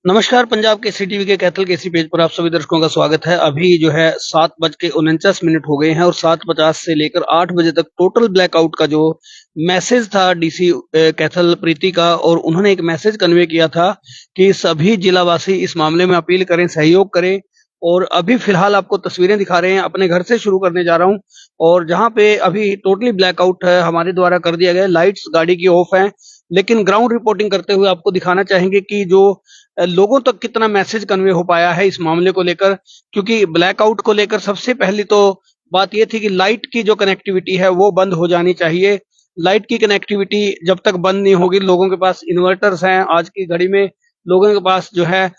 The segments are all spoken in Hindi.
नमस्कार, पंजाब केसरी टीवी के कैथल केसरी पेज पर आप सभी दर्शकों का स्वागत है। अभी जो है 7:49 हो गए हैं और 7:50 से लेकर 8 बजे तक टोटल ब्लैकआउट का जो मैसेज था डीसी कैथल प्रीति का, और उन्होंने एक मैसेज कन्वे किया था कि सभी जिलावासी इस मामले में अपील करें, सहयोग करें। और अभी फिलहाल आपको तस्वीरें दिखा रहे हैं, अपने घर से शुरू करने जा रहा हूं। और जहां पे अभी टोटली ब्लैकआउट है हमारे द्वारा कर दिया गया है, लाइट्स गाड़ी की ऑफ हैं, लेकिन ग्राउंड रिपोर्टिंग करते हुए आपको दिखाना चाहेंगे कि जो लोगों तक कितना मैसेज कन्वे हो पाया है इस मामले को लेकर। क्योंकि ब्लैकआउट को लेकर सबसे पहली तो बात ये थी कि लाइट की जो कनेक्टिविटी है वो बंद हो जानी चाहिए। लाइट की कनेक्टिविटी जब तक बंद नहीं होगी, लोगों के पास इन्वर्टर्स हैं आज की घड़ी में, लोगों के पास जो है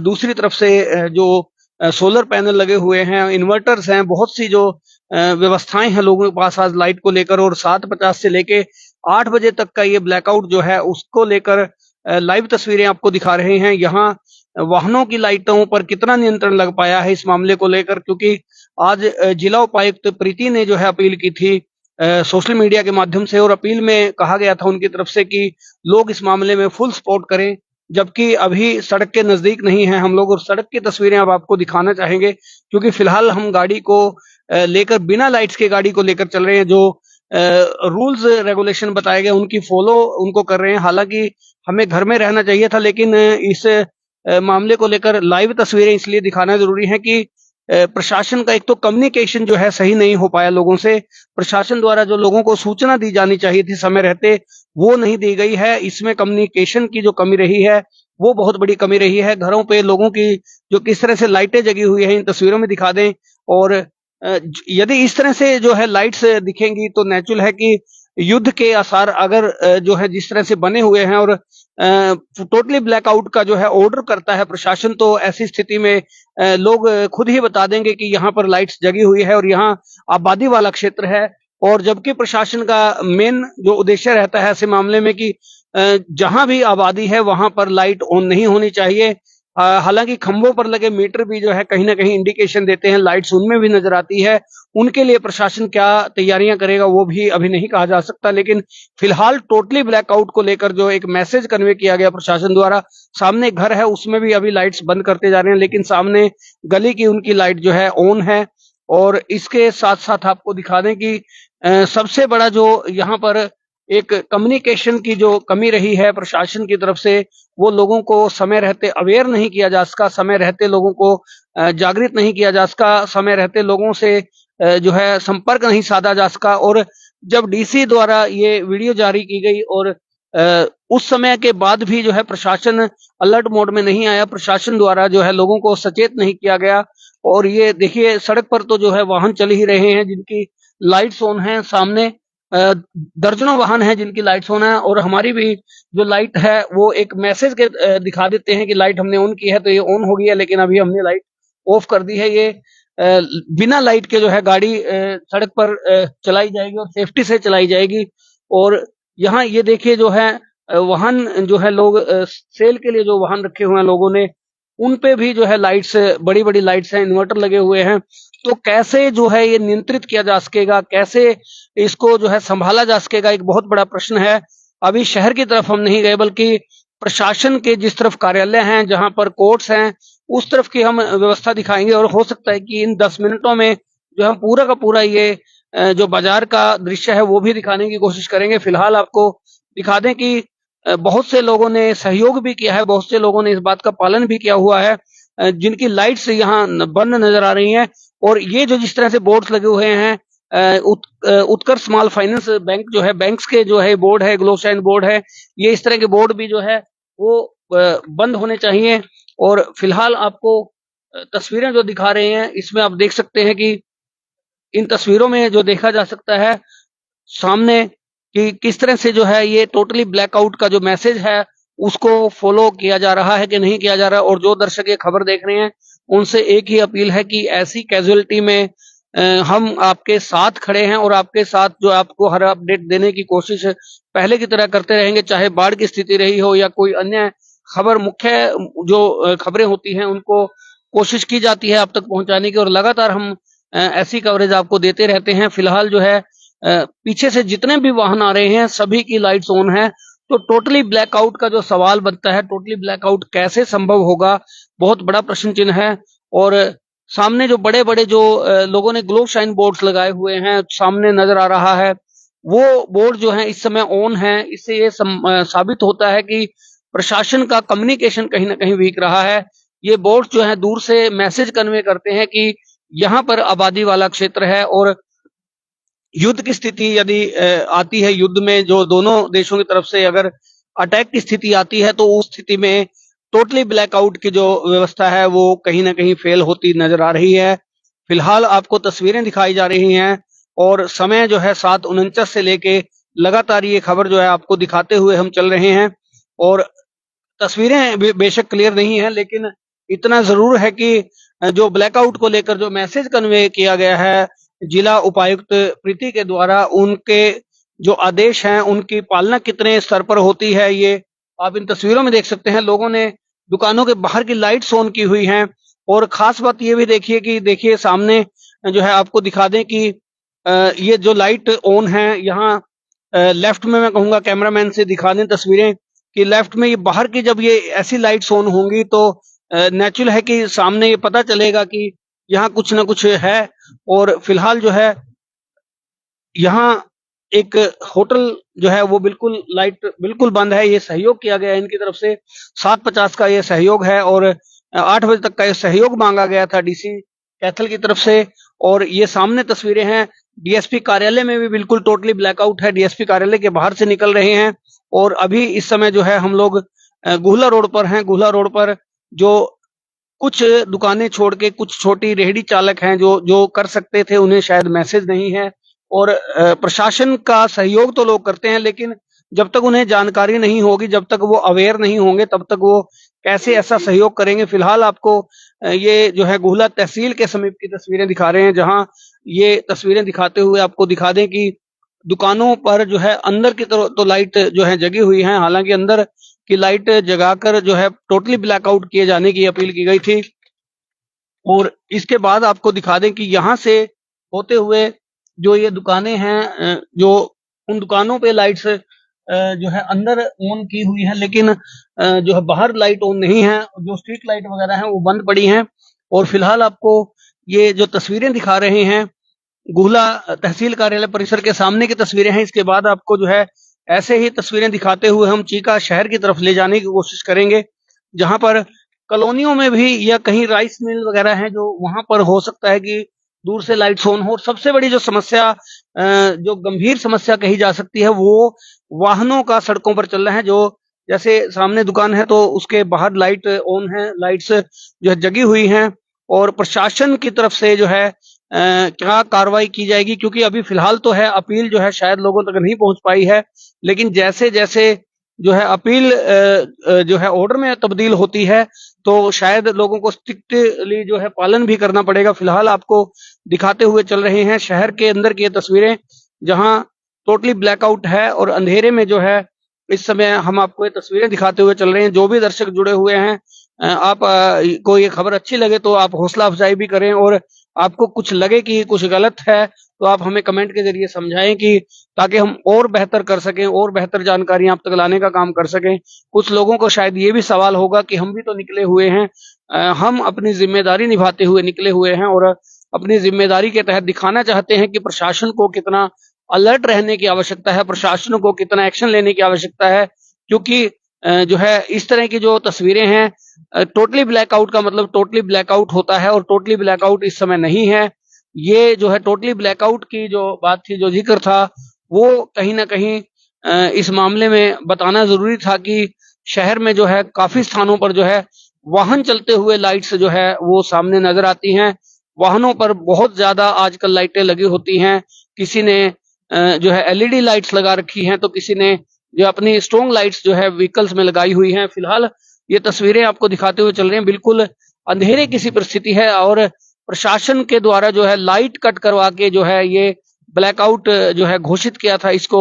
दूसरी तरफ से जो सोलर पैनल लगे हुए हैं, इन्वर्टर्स हैं, बहुत सी जो व्यवस्थाएं हैं लोगों के पास आज लाइट को लेकर। और 7:50 से लेके 8 बजे तक का ये ब्लैकआउट जो है उसको लेकर लाइव तस्वीरें आपको दिखा रहे हैं। यहाँ वाहनों की लाइटों पर कितना नियंत्रण लग पाया है इस मामले को लेकर, क्योंकि आज जिला उपायुक्त प्रीति ने जो है अपील की थी सोशल मीडिया के माध्यम से, और अपील में कहा गया था उनकी तरफ से कि लोग इस मामले में फुल सपोर्ट करें। जबकि अभी सड़क के नजदीक नहीं है हम लोग, और सड़क की तस्वीरें अब आपको दिखाना चाहेंगे, क्योंकि फिलहाल हम गाड़ी को लेकर बिना लाइट्स के गाड़ी को लेकर चल रहे हैं। जो रूल्स रेगुलेशन बताए गए उनकी फॉलो उनको कर रहे हैं। हालांकि हमें घर में रहना चाहिए था, लेकिन इस मामले को लेकर लाइव तस्वीरें इसलिए दिखाना जरूरी है कि प्रशासन का एक तो कम्युनिकेशन जो है सही नहीं हो पाया लोगों से। प्रशासन द्वारा जो लोगों को सूचना दी जानी चाहिए थी समय रहते, वो नहीं दी गई है। इसमें कम्युनिकेशन की जो कमी रही है वो बहुत बड़ी कमी रही है। घरों पे लोगों की जो किस तरह से लाइटें जगी हुई है इन तस्वीरों में दिखा दें। और यदि इस तरह से जो है लाइट्स दिखेंगी तो नेचुरल है कि युद्ध के आसार अगर जो है जिस तरह से बने हुए हैं, और टोटली ब्लैकआउट का जो है ऑर्डर करता है प्रशासन, तो ऐसी स्थिति में लोग खुद ही बता देंगे कि यहाँ पर लाइट्स जगी हुई है और यहाँ आबादी वाला क्षेत्र है। और जबकि प्रशासन का मेन जो उद्देश्य रहता है ऐसे मामले में कि जहां भी आबादी है वहां पर लाइट ऑन नहीं होनी चाहिए। हालांकि खंभों पर लगे मीटर भी जो है कहीं ना कहीं इंडिकेशन देते हैं, लाइट्स उनमें भी नजर आती है। उनके लिए प्रशासन क्या तैयारियां करेगा वो भी अभी नहीं कहा जा सकता। लेकिन फिलहाल टोटली ब्लैकआउट को लेकर जो एक मैसेज कन्वे किया गया प्रशासन द्वारा, सामने घर है उसमें भी अभी लाइट्स बंद करते जा रहे हैं, लेकिन सामने गली की उनकी लाइट जो है ऑन है। और इसके साथ साथ आपको दिखा दें कि सबसे बड़ा जो यहाँ पर एक कम्युनिकेशन की जो कमी रही है प्रशासन की तरफ से, वो लोगों को समय रहते अवेयर नहीं किया जा सका, समय रहते लोगों को जागृत नहीं किया जा सका, समय रहते लोगों से जो है संपर्क नहीं साधा जा सका। और जब डीसी द्वारा ये वीडियो जारी की गई और उस समय के बाद भी जो है प्रशासन अलर्ट मोड में नहीं आया, प्रशासन द्वारा जो है लोगों को सचेत नहीं किया गया। और ये देखिए सड़क पर तो जो है वाहन चल ही रहे हैं जिनकी लाइट्स ऑन है, सामने दर्जनों वाहन हैं जिनकी लाइट्स ऑन है। और हमारी भी जो लाइट है वो एक मैसेज के दिखा देते हैं कि लाइट हमने ऑन की है तो ये ऑन हो गई है, लेकिन अभी हमने लाइट ऑफ कर दी है। ये बिना लाइट के जो है गाड़ी सड़क पर चलाई जाएगी और सेफ्टी से चलाई जाएगी। और यहाँ ये देखिए जो है वाहन जो है लोग सेल के लिए जो वाहन रखे हुए हैं लोगों ने, उन पे भी जो है लाइट्स, बड़ी बड़ी लाइट्स हैं, इन्वर्टर लगे हुए हैं। तो कैसे जो है ये नियंत्रित किया जा सकेगा, कैसे इसको जो है संभाला जा सकेगा, एक बहुत बड़ा प्रश्न है। अभी शहर की तरफ हम नहीं गए, बल्कि प्रशासन के जिस तरफ कार्यालय हैं, जहां पर कोर्ट्स हैं, उस तरफ की हम व्यवस्था दिखाएंगे। और हो सकता है कि इन 10 मिनटों में जो हम पूरा का पूरा ये जो बाजार का दृश्य है वो भी दिखाने की कोशिश करेंगे। फिलहाल आपको दिखा दें कि बहुत से लोगों ने सहयोग भी किया है, बहुत से लोगों ने इस बात का पालन भी किया हुआ है, जिनकी लाइट्स यहाँ बंद नजर आ रही हैं। और ये जो जिस तरह से बोर्ड्स लगे हुए हैं, उत्कर्ष स्मॉल फाइनेंस बैंक जो है, बैंक्स के जो है बोर्ड है, ग्लोशाइन बोर्ड है, ये इस तरह के बोर्ड भी जो है वो बंद होने चाहिए। और फिलहाल आपको तस्वीरें जो दिखा रहे हैं इसमें आप देख सकते हैं कि इन तस्वीरों में जो देखा जा सकता है सामने कि किस तरह से जो है ये टोटली ब्लैकआउट का जो मैसेज है उसको फॉलो किया जा रहा है कि नहीं किया जा रहा। और जो दर्शक ये खबर देख रहे हैं उनसे एक ही अपील है कि ऐसी कैजुअलिटी में हम आपके साथ खड़े हैं और आपके साथ जो आपको हर अपडेट देने की कोशिश पहले की तरह करते रहेंगे, चाहे बाढ़ की स्थिति रही हो या कोई अन्य खबर, मुख्य जो खबरें होती हैं उनको कोशिश की जाती है आप तक पहुंचाने की। और लगातार हम ऐसी कवरेज आपको देते रहते हैं। फिलहाल जो है पीछे से जितने भी वाहन आ रहे हैं सभी की लाइट्स ऑन है। तो टोटली ब्लैकआउट का जो सवाल बनता है, टोटली ब्लैकआउट कैसे संभव होगा, बहुत बड़ा प्रश्न चिन्ह है। और सामने जो बड़े-बड़े जो लोगों ने ग्लोब शाइन बोर्ड्स लगाए हुए हैं, सामने नजर आ रहा है, वो बोर्ड जो है इस समय ऑन है। इससे ये साबित होता है कि प्रशासन का कम्युनिकेशन कहीं ना कहीं वीक रहा है। ये बोर्ड जो है दूर से मैसेज कन्वे करते हैं कि यहाँ पर आबादी वाला क्षेत्र है, और युद्ध की स्थिति यदि आती है, युद्ध में जो दोनों देशों की तरफ से अगर अटैक की स्थिति आती है, तो उस स्थिति में टोटली ब्लैकआउट की जो व्यवस्था है वो कहीं ना कहीं फेल होती नजर आ रही है। फिलहाल आपको तस्वीरें दिखाई जा रही हैं, और समय जो है 7:49 से लेके लगातार ये खबर जो है आपको दिखाते हुए हम चल रहे हैं। और तस्वीरें बेशक क्लियर नहीं है, लेकिन इतना जरूर है कि जो ब्लैकआउट को लेकर जो मैसेज कन्वे किया गया है जिला उपायुक्त प्रीति के द्वारा, उनके जो आदेश हैं उनकी पालना कितने स्तर पर होती है, ये आप इन तस्वीरों में देख सकते हैं। लोगों ने दुकानों के बाहर की लाइट्स ऑन की हुई हैं, और खास बात ये भी देखिए कि देखिए सामने जो है आपको दिखा दें कि ये जो लाइट ऑन है यहाँ लेफ्ट में, मैं कहूंगा कैमरामैन से दिखा दें तस्वीरें कि लेफ्ट में ये बाहर की जब ये ऐसी लाइट्स ऑन होंगी तो नेचुरल है कि सामने ये पता चलेगा कि यहाँ कुछ ना कुछ है। और फिलहाल जो है यहाँ एक होटल जो है वो बिल्कुल लाइट बिल्कुल बंद है। ये सहयोग किया गया है इनकी तरफ से, 7:50 का ये सहयोग है, और 8 बजे तक का ये सहयोग मांगा गया था डीसी कैथल की तरफ से। और ये सामने तस्वीरें हैं, डीएसपी कार्यालय में भी बिल्कुल टोटली ब्लैकआउट है। डीएसपी कार्यालय के बाहर से निकल रहे हैं, और अभी इस समय जो है हम लोग गुहला रोड पर हैं। गुहला रोड पर जो कुछ दुकानें छोड़ के कुछ छोटी रेहड़ी चालक हैं जो जो कर सकते थे, उन्हें शायद मैसेज नहीं है। और प्रशासन का सहयोग तो लोग करते हैं, लेकिन जब तक उन्हें जानकारी नहीं होगी, जब तक वो अवेयर नहीं होंगे, तब तक वो कैसे ऐसा सहयोग करेंगे। फिलहाल आपको ये जो है गुहला तहसील के समीप की तस्वीरें दिखा रहे हैं, जहां ये तस्वीरें दिखाते हुए आपको दिखा दें कि दुकानों पर जो है अंदर की तरफ तो लाइट जो है जगी हुई है, हालांकि अंदर की लाइट जगाकर जो है टोटली ब्लैकआउट किए जाने की अपील की गई थी। और इसके बाद आपको दिखा दें कि यहाँ से होते हुए जो ये दुकानें हैं, जो उन दुकानों पे लाइट्स जो है अंदर ऑन की हुई है, लेकिन जो है बाहर लाइट ऑन नहीं है। जो स्ट्रीट लाइट वगैरह हैं वो बंद पड़ी हैं। और फिलहाल आपको ये जो तस्वीरें दिखा रहे हैं गुहला तहसील कार्यालय परिसर के सामने की तस्वीरें हैं। इसके बाद आपको जो है ऐसे ही तस्वीरें दिखाते हुए हम चीका शहर की तरफ ले जाने की कोशिश करेंगे, जहां पर कॉलोनियों में भी या कहीं राइस मिल वगैरह हैं, जो वहां पर हो सकता है कि दूर से लाइट्स ऑन हो। और सबसे बड़ी जो समस्या, जो गंभीर समस्या कही जा सकती है, वो वाहनों का सड़कों पर चलना है। जो जैसे सामने दुकान है तो उसके बाहर लाइट ऑन है, लाइट्स जो है जगी हुई हैं। और प्रशासन की तरफ से जो है क्या कार्रवाई की जाएगी, क्योंकि अभी फिलहाल तो है अपील जो है शायद लोगों तक नहीं पहुंच पाई है, लेकिन जैसे जैसे जो है अपील जो है ऑर्डर में तब्दील होती है, तो शायद लोगों को स्ट्रिक्टली जो है पालन भी करना पड़ेगा। फिलहाल आपको दिखाते हुए चल रहे हैं शहर के अंदर की ये तस्वीरें, जहां टोटली ब्लैकआउट है और अंधेरे में जो है इस समय हम आपको ये तस्वीरें दिखाते हुए चल रहे हैं। जो भी दर्शक जुड़े हुए हैं, आप को ये खबर अच्छी लगे तो आप हौसला अफजाई भी करें, और आपको कुछ लगे कि कुछ गलत है तो आप हमें कमेंट के जरिए समझाएं, कि ताकि हम और बेहतर कर सकें, और बेहतर जानकारी आप तक लाने का काम कर सकें। कुछ लोगों को शायद ये भी सवाल होगा कि हम भी तो निकले हुए हैं, हम अपनी जिम्मेदारी निभाते हुए निकले हुए हैं, और अपनी जिम्मेदारी के तहत दिखाना चाहते हैं कि प्रशासन को कितना अलर्ट रहने की आवश्यकता है, प्रशासन को कितना एक्शन लेने की आवश्यकता है। क्योंकि जो है इस तरह की जो तस्वीरें हैं, टोटली ब्लैकआउट का मतलब टोटली ब्लैकआउट होता है, और टोटली ब्लैकआउट इस समय नहीं है। ये जो है टोटली ब्लैकआउट की जो बात थी, जो जिक्र था, वो कहीं ना कहीं इस मामले में बताना जरूरी था कि शहर में जो है काफी स्थानों पर जो है वाहन चलते हुए लाइट्स जो है वो सामने नजर आती हैं। वाहनों पर बहुत ज्यादा आजकल लाइटें लगी होती हैं। किसी ने जो है एलईडी लाइट्स लगा रखी हैं, तो किसी ने जो अपनी स्ट्रोंग लाइट्स जो है व्हीकल्स में लगाई हुई हैं। फिलहाल ये तस्वीरें आपको दिखाते हुए चल रहे हैं, बिल्कुल अंधेरे की सी परिस्थिति है, और प्रशासन के द्वारा जो है लाइट कट करवा के जो है ये ब्लैकआउट जो है घोषित किया था, इसको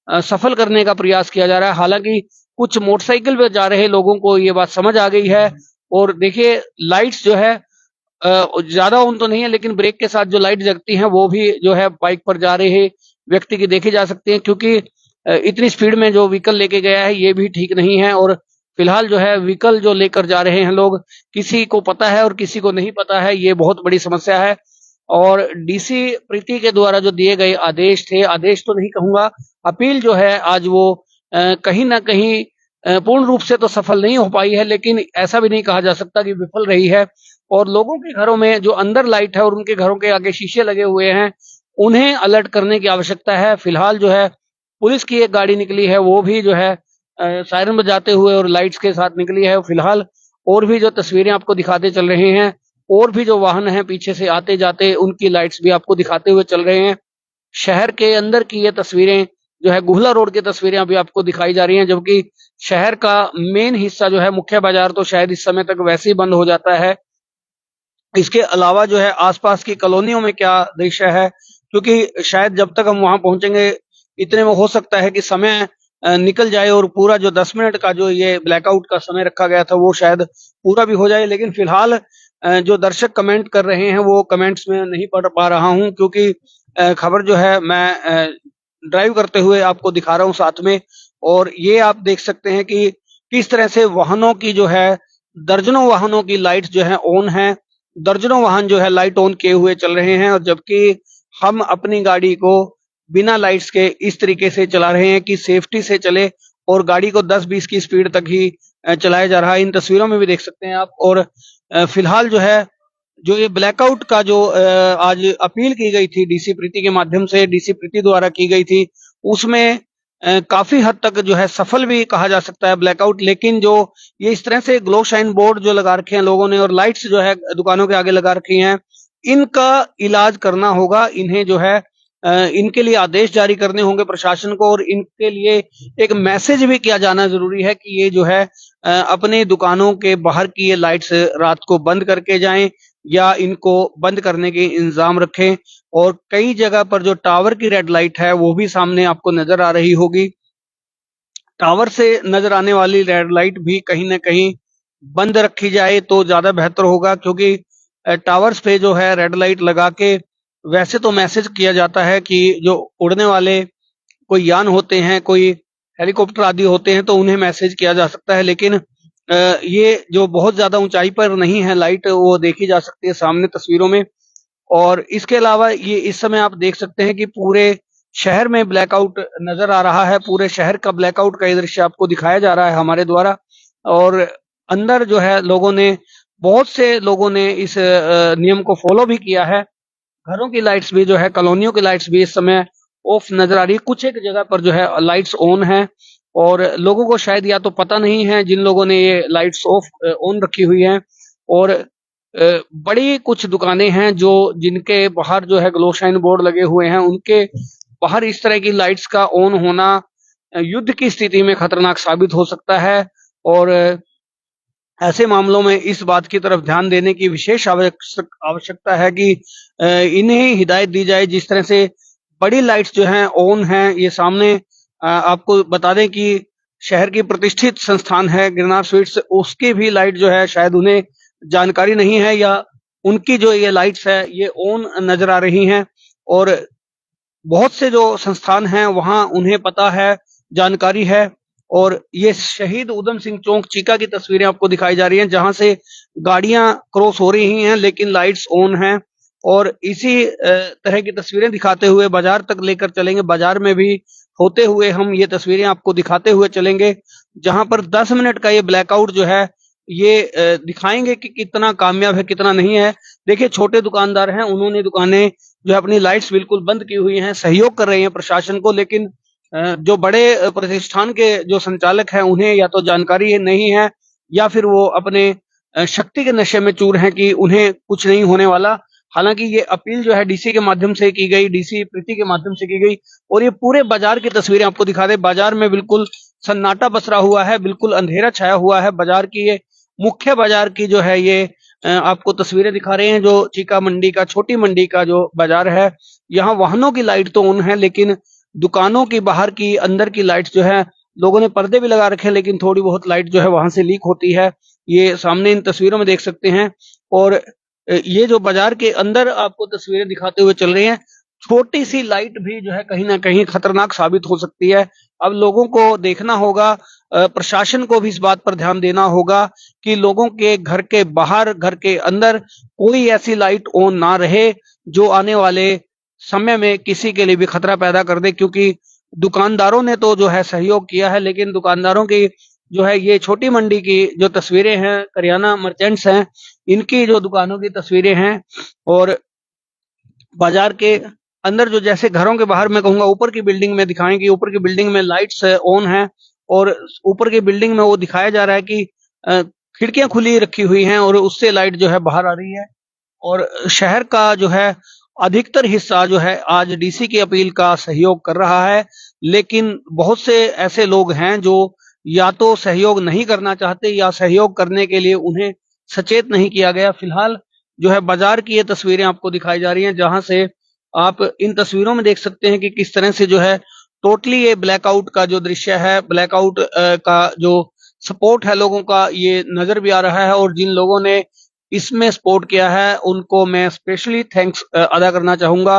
सफल करने का प्रयास किया जा रहा है। हालांकि कुछ मोटरसाइकिल पे जा रहे लोगों को ये बात समझ आ गई है, और देखिए लाइट्स जो है ज्यादा ऑन तो नहीं है, लेकिन ब्रेक के साथ जो लाइट जगती हैं वो भी जो है बाइक पर जा रहे व्यक्ति की देखी जा सकती है। क्योंकि इतनी स्पीड में जो व्हीकल लेके गया है ये भी ठीक नहीं है। और फिलहाल जो है व्हीकल जो लेकर जा रहे हैं लोग, किसी को पता है और किसी को नहीं पता है, ये बहुत बड़ी समस्या है। और डीसी प्रीति के द्वारा जो दिए गए आदेश थे, आदेश तो नहीं कहूंगा, अपील जो है आज वो कहीं ना कहीं पूर्ण रूप से तो सफल नहीं हो पाई है, लेकिन ऐसा भी नहीं कहा जा सकता कि विफल रही है। और लोगों के घरों में जो अंदर लाइट है और उनके घरों के आगे शीशे लगे हुए हैं, उन्हें अलर्ट करने की आवश्यकता है। फिलहाल जो है पुलिस की एक गाड़ी निकली है, वो भी जो है सायरन बजाते हुए और लाइट्स के साथ निकली है। फिलहाल और भी जो तस्वीरें आपको दिखाते चल रहे हैं, और भी जो वाहन हैं पीछे से आते जाते, उनकी लाइट्स भी आपको दिखाते हुए चल रहे हैं। शहर के अंदर की ये तस्वीरें जो है, गुहला रोड की तस्वीरें अभी आपको दिखाई जा रही हैं, जबकि शहर का मेन हिस्सा जो है, मुख्य बाजार तो शायद इस समय तक वैसे ही बंद हो जाता है। इसके अलावा जो है आसपास की कॉलोनियों में क्या दृश्य है, क्योंकि शायद जब तक हम वहां पहुंचेंगे इतने में हो सकता है कि समय निकल जाए और पूरा जो 10 मिनट का जो ये ब्लैकआउट का समय रखा गया था वो शायद पूरा भी हो जाए। लेकिन फिलहाल जो दर्शक कमेंट कर रहे हैं वो कमेंट्स में नहीं पढ़ पा रहा हूं, क्योंकि खबर जो है मैं ड्राइव करते हुए आपको दिखा रहा हूं साथ में। और ये आप देख सकते हैं कि किस तरह से वाहनों की जो है, दर्जनों वाहनों की लाइट्स जो है ऑन है, दर्जनों वाहन जो है लाइट ऑन किए हुए चल रहे हैं। और जबकि हम अपनी गाड़ी को बिना लाइट्स के इस तरीके से चला रहे हैं कि सेफ्टी से चले, और गाड़ी को 10-20 की स्पीड तक ही चलाया जा रहा है। इन तस्वीरों में भी देख सकते हैं आप। और फिलहाल जो है, जो ये ब्लैकआउट का जो आज अपील की गई थी डीसी प्रीति के माध्यम से, डीसी प्रीति द्वारा की गई थी, उसमें काफी हद तक जो है सफल भी कहा जा सकता है ब्लैकआउट। लेकिन जो ये इस तरह से ग्लो शाइन बोर्ड जो लगा रखे हैं लोगों ने, और लाइट्स जो है दुकानों के आगे लगा रखी हैं, इनका इलाज करना होगा। इन्हें जो है इनके लिए आदेश जारी करने होंगे प्रशासन को, और इनके लिए एक मैसेज भी किया जाना जरूरी है कि ये जो है अपने दुकानों के बाहर की ये लाइट्स रात को बंद करके जाएं, या इनको बंद करने के इंतजाम रखें। और कई जगह पर जो टावर की रेड लाइट है वो भी सामने आपको नजर आ रही होगी। टावर से नजर आने वाली रेड लाइट भी कहीं ना कहीं बंद रखी जाए तो ज्यादा बेहतर होगा, क्योंकि टावर्स पे जो है रेड लाइट लगा के वैसे तो मैसेज किया जाता है कि जो उड़ने वाले कोई यान होते हैं, कोई हेलीकॉप्टर आदि होते हैं, तो उन्हें मैसेज किया जा सकता है। लेकिन ये जो बहुत ज्यादा ऊंचाई पर नहीं है लाइट, वो देखी जा सकती है सामने तस्वीरों में। और इसके अलावा ये इस समय आप देख सकते हैं कि पूरे शहर में ब्लैकआउट नजर आ रहा है। पूरे शहर का ब्लैकआउट का ये दृश्य आपको दिखाया जा रहा है हमारे द्वारा। और अंदर जो है लोगों ने, बहुत से लोगों ने इस नियम को फॉलो भी किया है। घरों की लाइट्स भी जो है, कॉलोनियों की लाइट्स भी इस समय ऑफ नजर आ रही है। कुछ एक जगह पर जो है लाइट्स ऑन है, और लोगों को शायद या तो पता नहीं है, जिन लोगों ने ये लाइट्स ऑफ ऑन रखी हुई हैं। और बड़ी कुछ दुकानें हैं जो, जिनके बाहर जो है ग्लो शाइन बोर्ड लगे हुए हैं, उनके बाहर इस तरह की लाइट्स का ऑन होना युद्ध की स्थिति में खतरनाक साबित हो सकता है। और ऐसे मामलों में इस बात की तरफ ध्यान देने की विशेष आवश्यकता है कि इन्हें हिदायत दी जाए। जिस तरह से बड़ी लाइट्स जो हैं ऑन हैं, ये सामने आपको बता दें कि शहर की प्रतिष्ठित संस्थान है गिरनार स्वीट्स, उसकी भी लाइट जो है शायद उन्हें जानकारी नहीं है, या उनकी जो ये लाइट्स है ये ऑन नजर आ रही हैं। और बहुत से जो संस्थान हैं वहां उन्हें पता है, जानकारी है। और ये शहीद उधम सिंह चौक चीका की तस्वीरें आपको दिखाई जा रही हैं, जहां से गाड़ियां क्रॉस हो रही हैं लेकिन लाइट्स ऑन हैं। और इसी तरह की तस्वीरें दिखाते हुए बाजार तक लेकर चलेंगे। बाजार में भी होते हुए हम ये तस्वीरें आपको दिखाते हुए चलेंगे, जहां पर 10 मिनट का ये ब्लैकआउट जो है ये दिखाएंगे कि कितना कामयाब है, कितना नहीं है। देखिए, छोटे दुकानदार हैं, उन्होंने दुकानें जो है अपनी लाइट्स बिल्कुल बंद की हुई हैं, सहयोग कर रहे हैं प्रशासन को। लेकिन जो बड़े प्रतिष्ठान के जो संचालक हैं, उन्हें या तो जानकारी नहीं है, या फिर वो अपने शक्ति के नशे में चूर हैं कि उन्हें कुछ नहीं होने वाला। हालांकि ये अपील जो है डीसी के माध्यम से की गई, डीसी प्रीति के माध्यम से की गई। और ये पूरे बाजार की तस्वीरें आपको दिखा दे। बाजार में बिल्कुल सन्नाटा पसरा हुआ है, बिल्कुल अंधेरा छाया हुआ है। बाजार की ये मुख्य बाजार की जो है ये आपको तस्वीरें दिखा रहे हैं, जो चीका मंडी का, छोटी मंडी का जो बाजार है। यहाँ वाहनों की लाइट तो ऑन है, लेकिन दुकानों की बाहर की, अंदर की लाइट जो है, लोगों ने पर्दे भी लगा रखे हैं, लेकिन थोड़ी बहुत लाइट जो है वहां से लीक होती है। ये सामने इन तस्वीरों में देख सकते हैं। और ये जो बाजार के अंदर आपको तस्वीरें दिखाते हुए चल रही हैं, छोटी सी लाइट भी जो है कहीं ना कहीं खतरनाक साबित हो सकती है। अब लोगों को देखना होगा, प्रशासन को भी इस बात पर ध्यान देना होगा कि लोगों के घर के बाहर, घर के अंदर कोई ऐसी लाइट ऑन ना रहे जो आने वाले समय में किसी के लिए भी खतरा पैदा कर दे। क्योंकि दुकानदारों ने तो जो है सहयोग किया है, लेकिन दुकानदारों की जो है ये छोटी मंडी की जो तस्वीरें हैं, करियाना मर्चेंट्स हैं, इनकी जो दुकानों की तस्वीरें हैं, और बाजार के अंदर जो जैसे घरों के बाहर मैं कहूंगा ऊपर की बिल्डिंग में दिखाएं कि ऊपर की बिल्डिंग में लाइट्स ऑन है, और ऊपर की बिल्डिंग में वो दिखाया जा रहा है कि खिड़कियां खुली रखी हुई हैं और उससे लाइट जो है बाहर आ रही है। और शहर का जो है अधिकतर हिस्सा जो है आज डीसी की अपील का सहयोग कर रहा है, लेकिन बहुत से ऐसे लोग हैं जो या तो सहयोग नहीं करना चाहते या सहयोग करने के लिए उन्हें सचेत नहीं किया गया। फिलहाल जो है बाजार की ये तस्वीरें आपको दिखाई जा रही हैं, जहां से आप इन तस्वीरों में देख सकते हैं कि किस तरह से जो है टोटली ये ब्लैकआउट का जो दृश्य है, ब्लैकआउट का जो सपोर्ट है लोगों का, ये नजर भी आ रहा है। और जिन लोगों ने इसमें सपोर्ट किया है उनको मैं स्पेशली थैंक्स अदा करना चाहूंगा।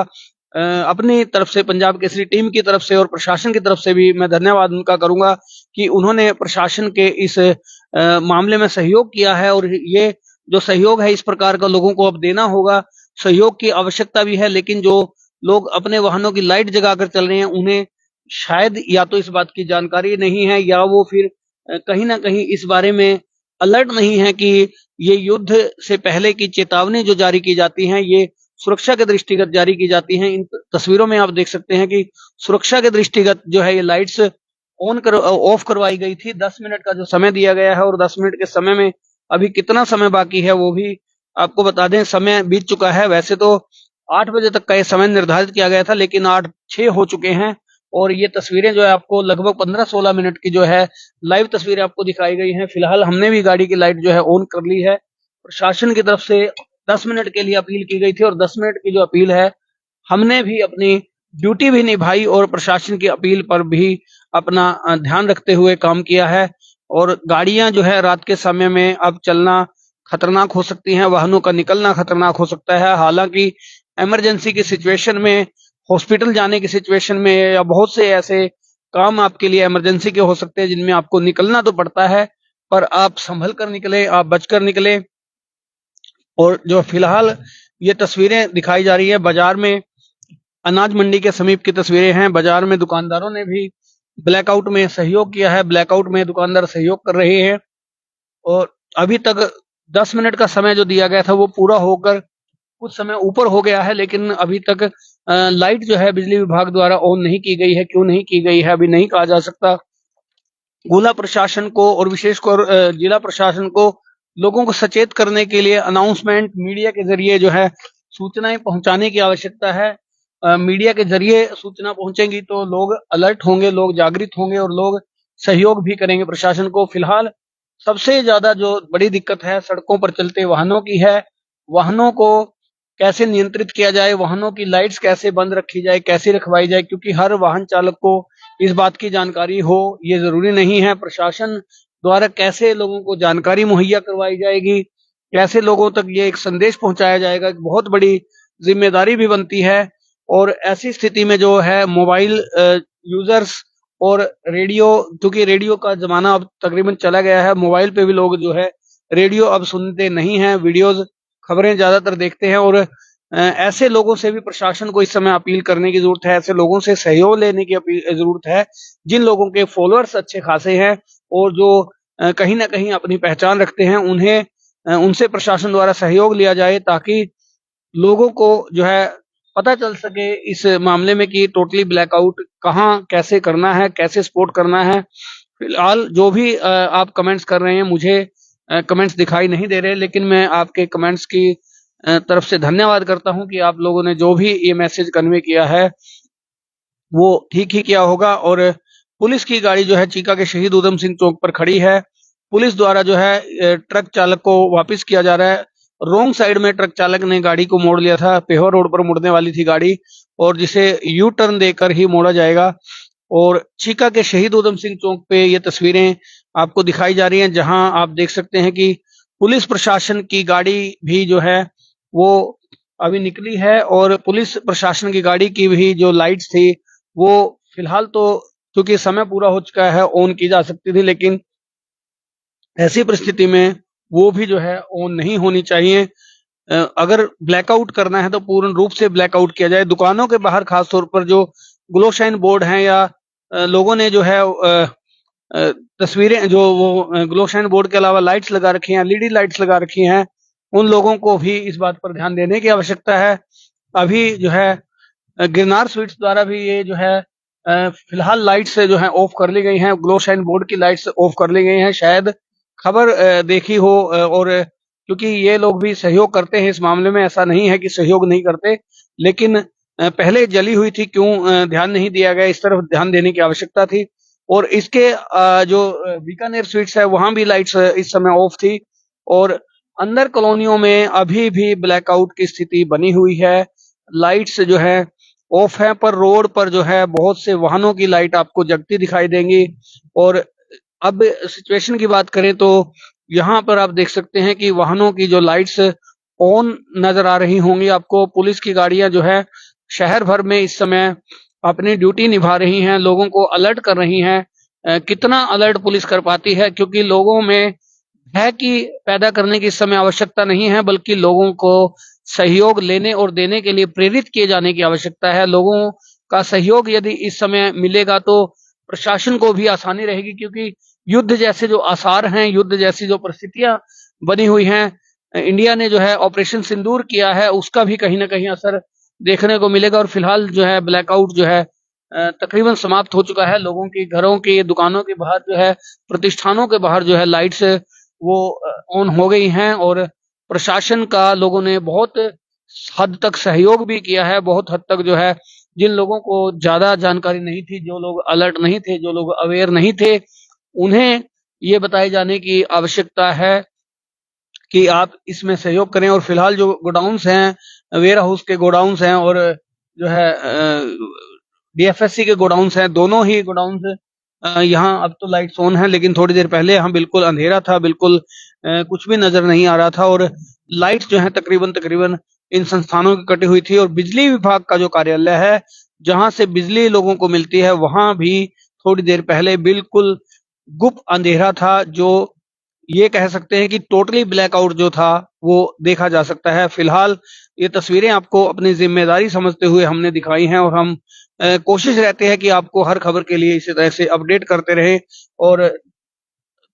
अपनी तरफ से, पंजाब केसरी टीम की तरफ से और प्रशासन की तरफ से भी मैं धन्यवाद उनका करूंगा कि उन्होंने प्रशासन के इस मामले में सहयोग किया है। और ये जो सहयोग है इस प्रकार का लोगों को अब देना होगा। सहयोग की आवश्यकता भी है, लेकिन जो लोग अपने वाहनों की लाइट जगाकर चल रहे हैं उन्हें शायद या तो इस बात की जानकारी नहीं है, या वो फिर कहीं ना कहीं इस बारे में अलर्ट नहीं है कि ये युद्ध से पहले की चेतावनी जो जारी की जाती हैं ये सुरक्षा के दृष्टिगत जारी की जाती हैं। इन तस्वीरों में आप देख सकते हैं कि सुरक्षा के दृष्टिगत जो है ये लाइट्स ऑफ करवाई गई थी। 10 मिनट का जो समय दिया गया है, और 10 मिनट के समय में अभी कितना समय बाकी है वो भी आपको बता दें। समय बीत चुका है, वैसे तो 8 बजे तक का ये समय निर्धारित किया गया था, लेकिन 8:06 हो चुके हैं। और ये तस्वीरें जो है आपको लगभग 15-16 मिनट की जो है लाइव तस्वीरें आपको दिखाई गई हैं। फिलहाल हमने भी गाड़ी की लाइट जो है ऑन कर ली है। प्रशासन की तरफ से 10 मिनट के लिए अपील की गई थी, और 10 मिनट की जो अपील है हमने भी अपनी ड्यूटी भी निभाई और प्रशासन की अपील पर भी अपना ध्यान रखते हुए काम किया है। और गाड़ियां जो है रात के समय में अब चलना खतरनाक हो सकती हैं, वाहनों का निकलना खतरनाक हो सकता है। हालांकि इमरजेंसी की सिचुएशन में, हॉस्पिटल जाने की सिचुएशन में, या बहुत से ऐसे काम आपके लिए इमरजेंसी के हो सकते हैं जिनमें आपको निकलना तो पड़ता है, पर आप संभल कर निकले, आप बचकर निकले। और जो फिलहाल ये तस्वीरें दिखाई जा रही है बाजार में, अनाज मंडी के समीप की तस्वीरें हैं। बाजार में दुकानदारों ने भी ब्लैकआउट में सहयोग किया है, ब्लैकआउट में दुकानदार सहयोग कर रहे हैं। और अभी तक 10 मिनट का समय जो दिया गया था वो पूरा होकर कुछ समय ऊपर हो गया है, लेकिन अभी तक लाइट जो है बिजली विभाग द्वारा ऑन नहीं की गई है। क्यों नहीं की गई है अभी नहीं कहा जा सकता। जिला प्रशासन को और विशेषकर जिला प्रशासन को लोगों को सचेत करने के लिए अनाउंसमेंट मीडिया के जरिए जो है सूचनाएं पहुंचाने की आवश्यकता है। मीडिया के जरिए सूचना पहुंचेगी तो लोग अलर्ट होंगे, लोग जागृत होंगे और लोग सहयोग भी करेंगे प्रशासन को। फिलहाल सबसे ज्यादा जो बड़ी दिक्कत है सड़कों पर चलते वाहनों की है। वाहनों को कैसे नियंत्रित किया जाए, वाहनों की लाइट्स कैसे बंद रखी जाए, कैसे रखवाई जाए, क्योंकि हर वाहन चालक को इस बात की जानकारी हो ये जरूरी नहीं है। प्रशासन द्वारा कैसे लोगों को जानकारी मुहैया करवाई जाएगी, कैसे लोगों तक ये एक संदेश पहुंचाया जाएगा, एक बहुत बड़ी जिम्मेदारी भी बनती है। और ऐसी स्थिति में जो है मोबाइल यूजर्स और रेडियो, क्योंकि रेडियो का जमाना अब तकरीबन चला गया है, मोबाइल पे भी लोग जो है रेडियो अब सुनते नहीं हैं, वीडियोज खबरें ज्यादातर देखते हैं। और ऐसे लोगों से भी प्रशासन को इस समय अपील करने की जरूरत है, ऐसे लोगों से सहयोग लेने की जरूरत है जिन लोगों के फॉलोअर्स अच्छे खासे हैं और जो कहीं ना कहीं अपनी पहचान रखते हैं। उन्हें उनसे प्रशासन द्वारा सहयोग लिया जाए ताकि लोगों को जो है पता चल सके इस मामले में कि टोटली ब्लैकआउट कहाँ कैसे करना है, कैसे सपोर्ट करना है। फिलहाल जो भी आप कमेंट्स कर रहे हैं, मुझे कमेंट्स दिखाई नहीं दे रहे, लेकिन मैं आपके कमेंट्स की तरफ से धन्यवाद करता हूं कि आप लोगों ने जो भी ये मैसेज कन्वे किया है वो ठीक ही किया होगा। और पुलिस की गाड़ी जो है चीका के शहीद उधम सिंह चौक पर खड़ी है। पुलिस द्वारा जो है ट्रक चालक को वापस किया जा रहा है। रोंग साइड में ट्रक चालक ने गाड़ी को मोड़ लिया था, पेहोर रोड पर मुड़ने वाली थी गाड़ी, और जिसे यू टर्न देकर ही मोड़ा जाएगा। और चीका के शहीद उधम सिंह चौक पे ये तस्वीरें आपको दिखाई जा रही हैं, जहां आप देख सकते हैं कि पुलिस प्रशासन की गाड़ी भी जो है वो अभी निकली है, और पुलिस प्रशासन की गाड़ी की भी जो लाइट्स थी वो फिलहाल तो क्योंकि समय पूरा हो चुका है, ऑन की जा सकती थी, लेकिन ऐसी परिस्थिति में वो भी जो है ऑन नहीं होनी चाहिए। अगर ब्लैकआउट करना है तो पूर्ण रूप से ब्लैकआउट किया जाए। दुकानों के बाहर खास तौर पर जो ग्लोशाइन बोर्ड हैं या लोगों ने जो है तस्वीरें जो वो ग्लोशाइन बोर्ड के अलावा लाइट्स लगा रखी हैं, एलईडी लाइट्स लगा रखी हैं, उन लोगों को भी इस बात पर ध्यान देने की आवश्यकता है। अभी जो है गिरनार स्वीट्स द्वारा भी ये जो है फिलहाल लाइट्स जो है ऑफ कर ली गई हैं, ग्लोशाइन बोर्ड की लाइट्स ऑफ कर ली गई हैं। शायद खबर देखी हो और क्योंकि ये लोग भी सहयोग करते हैं इस मामले में, ऐसा नहीं है कि सहयोग नहीं करते, लेकिन पहले जली हुई थी, क्यों ध्यान नहीं दिया गया, इस तरफ ध्यान देने की आवश्यकता थी। और इसके जो बीकानेर स्वीट्स है वहां भी लाइट्स इस समय ऑफ थी और अंदर कॉलोनियों में अभी भी ब्लैकआउट की स्थिति बनी हुई है। लाइट्स जो है ऑफ है, पर रोड पर जो है बहुत से वाहनों की लाइट आपको जगती दिखाई देंगी। और अब सिचुएशन की बात करें तो यहाँ पर आप देख सकते हैं कि वाहनों की जो लाइट्स ऑन नजर आ रही होंगी आपको। पुलिस की गाड़ियां जो है शहर भर में इस समय अपनी ड्यूटी निभा रही हैं, लोगों को अलर्ट कर रही हैं। कितना अलर्ट पुलिस कर पाती है, क्योंकि लोगों में भय की पैदा करने की इस समय आवश्यकता नहीं है, बल्कि लोगों को सहयोग लेने और देने के लिए प्रेरित किए जाने की आवश्यकता है। लोगों का सहयोग यदि इस समय मिलेगा तो प्रशासन को भी आसानी रहेगी, क्योंकि युद्ध जैसे जो आसार हैं, युद्ध जैसी जो परिस्थितियां बनी हुई हैं, इंडिया ने जो है ऑपरेशन सिंदूर किया है, उसका भी कहीं ना कहीं असर देखने को मिलेगा। और फिलहाल जो है ब्लैकआउट जो है तकरीबन समाप्त हो चुका है। लोगों की घरों की, दुकानों के बाहर जो है, प्रतिष्ठानों के बाहर जो है लाइट्स वो ऑन हो गई हैं और प्रशासन का लोगों ने बहुत हद तक सहयोग भी किया है। बहुत हद तक जो है जिन लोगों को ज्यादा जानकारी नहीं थी, जो लोग अलर्ट नहीं थे, जो लोग अवेयर नहीं थे, उन्हें ये बताए जाने की आवश्यकता है कि आप इसमें सहयोग करें। और फिलहाल जो गोडाउन्स हैं, वेयर हाउस के गोडाउन्स हैं और जो है डीएफएससी के गोडाउन्स हैं, दोनों ही गोडाउन्स यहाँ अब तो लाइट्स ऑन है, लेकिन थोड़ी देर पहले यहाँ बिल्कुल अंधेरा था, बिल्कुल कुछ भी नजर नहीं आ रहा था और लाइट्स जो है तकरीबन तकरीबन इन संस्थानों की कटी हुई थी। और बिजली विभाग का जो कार्यालय है, जहां से बिजली लोगों को मिलती है, वहां भी थोड़ी देर पहले बिल्कुल गुप्त अंधेरा था, जो ये कह सकते हैं कि टोटली ब्लैकआउट जो था वो देखा जा सकता है। फिलहाल ये तस्वीरें आपको अपनी जिम्मेदारी समझते हुए हमने दिखाई हैं और हम कोशिश रहते हैं कि आपको हर खबर के लिए इसी तरह से अपडेट करते रहें। और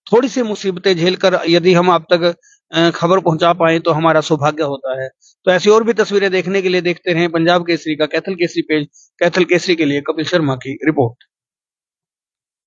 थोड़ी सी मुसीबतें झेलकर यदि हम आप तक खबर पहुंचा पाए तो हमारा सौभाग्य होता है। तो ऐसी और भी तस्वीरें देखने के लिए देखते रहें पंजाब केसरी का कैथल केसरी पेज। कैथल केसरी के लिए कपिल शर्मा की रिपोर्ट।